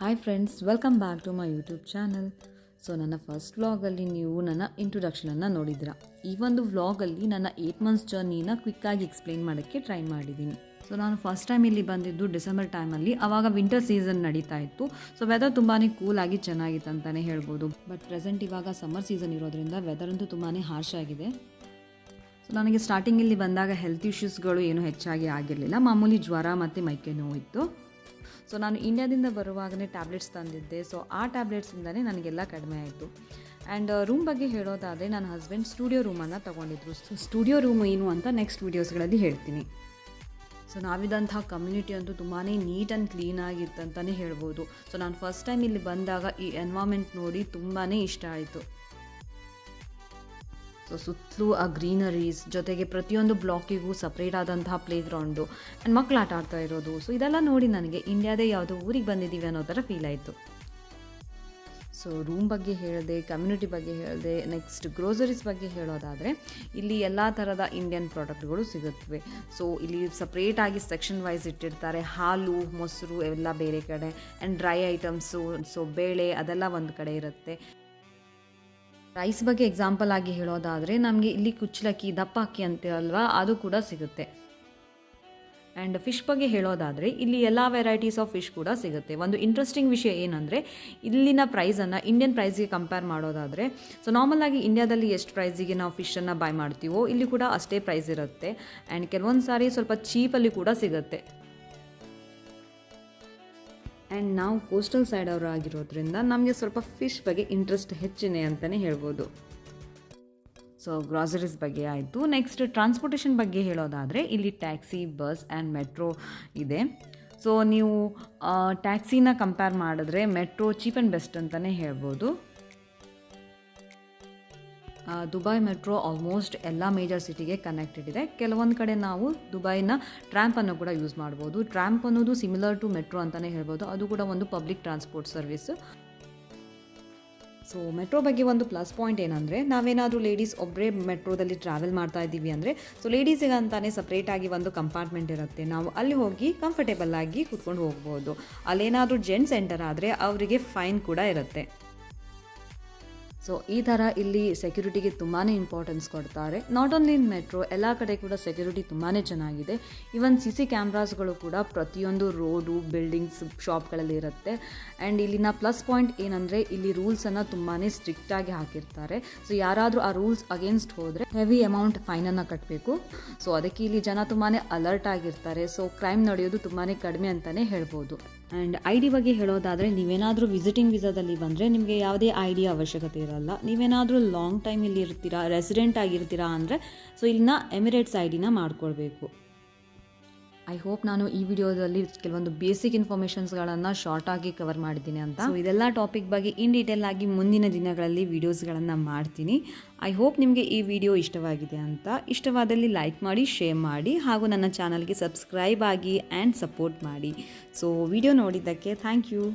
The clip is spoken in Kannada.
Hi friends, welcome back to my YouTube channel. So ನನ್ನ ಫಸ್ಟ್ ವ್ಲಾಗಲ್ಲಿ ನೀವು ನನ್ನ ಇಂಟ್ರೊಡಕ್ಷನನ್ನು ನೋಡಿದ್ದೀರಾ. ಈ ಒಂದು ವ್ಲಾಗಲ್ಲಿ ನನ್ನ 8 ಮಂತ್ಸ್ ಜರ್ನಿನ ಕ್ವಿಕ್ಕಾಗಿ ಎಕ್ಸ್ಪ್ಲೈನ್ ಮಾಡೋಕ್ಕೆ ಟ್ರೈ ಮಾಡಿದ್ದೀನಿ. ಸೊ ನಾನು ಫಸ್ಟ್ ಟೈಮ್ ಇಲ್ಲಿ ಬಂದಿದ್ದು ಡಿಸೆಂಬರ್ ಟೈಮಲ್ಲಿ. ಆವಾಗ ವಿಂಟರ್ ಸೀಸನ್ ನಡೀತಾ ಇತ್ತು. ಸೊ ವೆದರ್ ತುಂಬಾ ಕೂಲಾಗಿ ಚೆನ್ನಾಗಿತ್ತು ಅಂತಲೇ ಹೇಳ್ಬೋದು. ಬಟ್ ಪ್ರೆಸೆಂಟ್ ಇವಾಗ ಸಮ್ಮರ್ ಸೀಸನ್ ಇರೋದ್ರಿಂದ ವೆದರ್ ಅಂತೂ ತುಂಬಾ ಹಾರ್ಶ್ ಆಗಿದೆ. ಸೊ ನನಗೆ ಸ್ಟಾರ್ಟಿಂಗಲ್ಲಿ ಬಂದಾಗ ಹೆಲ್ತ್ ಇಶ್ಯೂಸ್ಗಳು ಏನೂ ಹೆಚ್ಚಾಗಿ ಆಗಿರಲಿಲ್ಲ. ಮಾಮೂಲಿ ಜ್ವರ ಮತ್ತು ಮೈಕೈ ನೋವು ಇತ್ತು. ಸೊ ನಾನು ಇಂಡಿಯಾದಿಂದ ಬರುವಾಗಲೇ ಟ್ಯಾಬ್ಲೆಟ್ಸ್ ತಂದಿದ್ದೆ. ಸೊ ಆ ಟ್ಯಾಬ್ಲೆಟ್ಸಿಂದನೇ ನನಗೆಲ್ಲ ಕಡಿಮೆ ಆಯಿತು. ಆ್ಯಂಡ್ ರೂಮ್ ಬಗ್ಗೆ ಹೇಳೋದಾದರೆ ನನ್ನ ಹಸ್ಬೆಂಡ್ ಸ್ಟುಡಿಯೋ ರೂಮನ್ನು ತೊಗೊಂಡಿದ್ರು. ಸೊ ಸ್ಟುಡಿಯೋ ರೂಮ್ ಏನು ಅಂತ ನೆಕ್ಸ್ಟ್ ವೀಡಿಯೋಸ್ಗಳಲ್ಲಿ ಹೇಳ್ತೀನಿ. ಸೊ ನಾವಿದ್ದಂಥ ಕಮ್ಯುನಿಟಿ ಅಂತೂ ತುಂಬಾ ನೀಟ್ ಆ್ಯಂಡ್ ಕ್ಲೀನಾಗಿತ್ತು ಅಂತಲೇ ಹೇಳ್ಬೋದು. ಸೊ ನಾನು ಫಸ್ಟ್ ಟೈಮ್ ಇಲ್ಲಿ ಬಂದಾಗ ಈ ಎನ್ವೈರ್ಮೆಂಟ್ ನೋಡಿ ತುಂಬಾ ಇಷ್ಟ ಆಯಿತು. ಸೊ ಸುತ್ತಲೂ ಆ ಗ್ರೀನರೀಸ್ ಜೊತೆಗೆ ಪ್ರತಿಯೊಂದು ಬ್ಲಾಕಿಗೂ ಸಪ್ರೇಟ್ ಆದಂತಹ ಪ್ಲೇಗ್ರೌಂಡು ಆ್ಯಂಡ್ ಮಕ್ಕಳು ಆಟ ಆಡ್ತಾ ಇರೋದು. ಸೊ ಇದೆಲ್ಲ ನೋಡಿ ನನಗೆ ಇಂಡಿಯಾದೇ ಯಾವುದೋ ಊರಿಗೆ ಬಂದಿದ್ದೀವಿ ಅನ್ನೋ ಥರ ಫೀಲ್ ಆಯಿತು. ಸೊ ರೂಮ್ ಬಗ್ಗೆ ಹೇಳಿದೆ, ಕಮ್ಯುನಿಟಿ ಬಗ್ಗೆ ಹೇಳಿದೆ. ನೆಕ್ಸ್ಟ್ ಗ್ರೋಸರೀಸ್ ಬಗ್ಗೆ ಹೇಳೋದಾದರೆ ಇಲ್ಲಿ ಎಲ್ಲ ಥರದ ಇಂಡಿಯನ್ ಪ್ರಾಡಕ್ಟ್ಗಳು ಸಿಗುತ್ತವೆ. ಸೊ ಇಲ್ಲಿ ಸಪ್ರೇಟಾಗಿ ಸೆಕ್ಷನ್ ವೈಸ್ ಇಟ್ಟಿರ್ತಾರೆ. ಹಾಲು, ಮೊಸರು ಎಲ್ಲ ಬೇರೆ ಕಡೆ, ಆ್ಯಂಡ್ ಡ್ರೈ ಐಟಮ್ಸು, ಸೊ ಬೇಳೆ ಅದೆಲ್ಲ ಒಂದು ಕಡೆ ಇರುತ್ತೆ. ರೈಸ್ ಬಗ್ಗೆ ಎಕ್ಸಾಂಪಲ್ ಆಗಿ ಹೇಳೋದಾದರೆ ನಮಗೆ ಇಲ್ಲಿ ಕುಚ್ಚಲಕ್ಕಿ, ದಪ್ಪ ಅಕ್ಕಿ ಅಂತೀರಲ್ವ, ಅದು ಕೂಡ ಸಿಗುತ್ತೆ. ಆ್ಯಂಡ್ ಫಿಶ್ ಬಗ್ಗೆ ಹೇಳೋದಾದರೆ ಇಲ್ಲಿ ಎಲ್ಲ ವೆರೈಟೀಸ್ ಆಫ್ ಫಿಶ್ ಕೂಡ ಸಿಗುತ್ತೆ. ಒಂದು ಇಂಟ್ರೆಸ್ಟಿಂಗ್ ವಿಷಯ ಏನಂದರೆ ಇಲ್ಲಿನ ಪ್ರೈಸನ್ನು ಇಂಡಿಯನ್ ಪ್ರೈಸ್ಗೆ ಕಂಪೇರ್ ಮಾಡೋದಾದರೆ, ಸೊ ನಾರ್ಮಲ್ ಆಗಿ ಇಂಡಿಯಾದಲ್ಲಿ ಎಷ್ಟು ಪ್ರೈಸಿಗೆ ನಾವು ಫಿಶನ್ನು ಬೈ ಮಾಡ್ತೀವೋ ಇಲ್ಲಿ ಕೂಡ ಅಷ್ಟೇ ಪ್ರೈಸ್ ಇರುತ್ತೆ. ಆ್ಯಂಡ್ ಕೆಲವೊಂದು ಸಾರಿ ಸ್ವಲ್ಪ ಚೀಪಲ್ಲಿ ಕೂಡ ಸಿಗುತ್ತೆ. ಆ್ಯಂಡ್ ನಾವು ಕೋಸ್ಟಲ್ ಸೈಡ್ ಅವರು ಆಗಿರೋದ್ರಿಂದ ನಮಗೆ ಸ್ವಲ್ಪ ಫಿಶ್ ಬಗ್ಗೆ ಇಂಟ್ರೆಸ್ಟ್ ಹೆಚ್ಚಿದೆ ಅಂತಲೇ ಹೇಳ್ಬೋದು. ಸೊ ಗ್ರಾಸರೀಸ್ ಬಗ್ಗೆ ಆಯಿತು. ನೆಕ್ಸ್ಟ್ ಟ್ರಾನ್ಸ್ಪೋರ್ಟೇಷನ್ ಬಗ್ಗೆ ಹೇಳೋದಾದರೆ ಇಲ್ಲಿ ಟ್ಯಾಕ್ಸಿ, ಬಸ್ ಆ್ಯಂಡ್ ಮೆಟ್ರೋ ಇದೆ. ಸೊ ನೀವು ಟ್ಯಾಕ್ಸಿನ ಕಂಪೇರ್ ಮಾಡಿದ್ರೆ ಮೆಟ್ರೋ ಚೀಪ್ ಆ್ಯಂಡ್ ಬೆಸ್ಟ್ ಅಂತಲೇ ಹೇಳ್ಬೋದು. ದುಬೈ ಮೆಟ್ರೋ ಆಲ್ಮೋಸ್ಟ್ ಎಲ್ಲ ಮೇಜರ್ ಸಿಟಿಗೆ ಕನೆಕ್ಟೆಡ್ ಇದೆ. ಕೆಲವೊಂದು ಕಡೆ ನಾವು ದುಬೈನ ಟ್ರ್ಯಾಂಪನ್ನು ಕೂಡ ಯೂಸ್ ಮಾಡ್ಬೋದು. ಟ್ರ್ಯಾಂಪ್ ಅನ್ನೋದು ಸಿಮಿಲರ್ ಟು ಮೆಟ್ರೋ ಅಂತಲೇ ಹೇಳ್ಬೋದು. ಅದು ಕೂಡ ಒಂದು public transport service. So metro ಬಗ್ಗೆ ಒಂದು ಪ್ಲಸ್ ಪಾಯಿಂಟ್ ಏನಂದರೆ, ನಾವೇನಾದರೂ ಲೇಡೀಸ್ ಒಬ್ಬರೇ ಮೆಟ್ರೋದಲ್ಲಿ ಟ್ರಾವೆಲ್ ಮಾಡ್ತಾ ಇದ್ದೀವಿ ಅಂದರೆ, ಸೊ ಲೇಡೀಸಿಗೆ ಅಂತಾನೆ ಸಪ್ರೇಟಾಗಿ ಒಂದು ಕಂಪಾರ್ಟ್ಮೆಂಟ್ ಇರುತ್ತೆ. ನಾವು ಅಲ್ಲಿ ಹೋಗಿ ಕಂಫರ್ಟೇಬಲ್ ಆಗಿ ಕೂತ್ಕೊಂಡು ಹೋಗ್ಬೋದು. ಅಲ್ಲೇನಾದರೂ ಜೆಂಟ್ಸ್ ಎಂಟರ್ ಆದರೆ ಅವರಿಗೆ ಫೈನ್ ಕೂಡ ಇರುತ್ತೆ. ಸೊ ಈ ಥರ ಇಲ್ಲಿ ಸೆಕ್ಯೂರಿಟಿಗೆ ತುಂಬಾ ಇಂಪಾರ್ಟೆನ್ಸ್ ಕೊಡ್ತಾರೆ. ನಾಟ್ ಓನ್ಲಿ ಇನ್ ಮೆಟ್ರೋ, ಎಲ್ಲ ಕಡೆ ಕೂಡ ಸೆಕ್ಯೂರಿಟಿ ತುಂಬಾ ಚೆನ್ನಾಗಿದೆ. ಈವನ್ CC ಕ್ಯಾಮ್ರಾಸ್ಗಳು ಕೂಡ ಪ್ರತಿಯೊಂದು ರೋಡು, ಬಿಲ್ಡಿಂಗ್ಸ್, ಶಾಪ್ಗಳಲ್ಲಿ ಇರುತ್ತೆ. ಆ್ಯಂಡ್ ಇಲ್ಲಿನ ಪ್ಲಸ್ ಪಾಯಿಂಟ್ ಏನಂದರೆ ಇಲ್ಲಿ ರೂಲ್ಸನ್ನು ತುಂಬಾ ಸ್ಟ್ರಿಕ್ಟಾಗಿ ಹಾಕಿರ್ತಾರೆ. ಸೊ ಯಾರಾದರೂ ಆ ರೂಲ್ಸ್ ಅಗೇನ್ಸ್ಟ್ ಹೋದರೆ ಹೆವಿ ಅಮೌಂಟ್ ಫೈನನ್ನು ಕಟ್ಟಬೇಕು. ಸೊ ಅದಕ್ಕೆ ಇಲ್ಲಿ ಜನ ತುಂಬಾ ಅಲರ್ಟ್ ಆಗಿರ್ತಾರೆ. ಸೊ ಕ್ರೈಮ್ ನಡೆಯೋದು ತುಂಬಾ ಕಡಿಮೆ ಅಂತಲೇ ಹೇಳ್ಬೋದು. ಆ್ಯಂಡ್ ID ಬಗ್ಗೆ ಹೇಳೋದಾದರೆ ನೀವೇನಾದರೂ ವಿಸಿಟಿಂಗ್ ವೀಸಾದಲ್ಲಿ ಬಂದರೆ ನಿಮಗೆ ಯಾವುದೇ ID ಅವಶ್ಯಕತೆ ಇರಲ್ಲ. ನೀವೇನಾದರೂ ಲಾಂಗ್ ಟೈಮ್ ಇಲ್ಲಿ ಇರ್ತೀರಾ, ರೆಸಿಡೆಂಟ್ ಆಗಿರ್ತೀರಾ ಅಂದರೆ ಸೊ ಇಲ್ಲಿನ ಎಮಿರೇಟ್ಸ್ IDನ ಮಾಡ್ಕೊಳ್ಬೇಕು. ಐ ಹೋಪ್ ನಾನು ಈ ವಿಡಿಯೋದಲ್ಲಿ ಕೆಲವೊಂದು ಬೇಸಿಕ್ ಇನ್ಫಾರ್ಮೇಷನ್ಸ್ಗಳನ್ನು ಶಾರ್ಟಾಗಿ ಕವರ್ ಮಾಡಿದ್ದೀನಿ ಅಂತ. ಸೊ ಇದೆಲ್ಲ ಟಾಪಿಕ್ ಬಗ್ಗೆ ಇನ್ ಡೀಟೇಲ್ ಆಗಿ ಮುಂದಿನ ದಿನಗಳಲ್ಲಿ ವೀಡಿಯೋಸ್ಗಳನ್ನು ಮಾಡ್ತೀನಿ. ಐ ಹೋಪ್ ನಿಮಗೆ ಈ ವಿಡಿಯೋ ಇಷ್ಟವಾಗಿದೆ ಅಂತ. ಇಷ್ಟವಾದಲ್ಲಿ ಲೈಕ್ ಮಾಡಿ, ಶೇರ್ ಮಾಡಿ, ಹಾಗೂ ನನ್ನ ಚಾನಲ್ಗೆ ಸಬ್ಸ್ಕ್ರೈಬ್ ಆಗಿ ಆ್ಯಂಡ್ ಸಪೋರ್ಟ್ ಮಾಡಿ. ಸೊ ವಿಡಿಯೋ ನೋಡಿದ್ದಕ್ಕೆ ಥ್ಯಾಂಕ್ ಯು.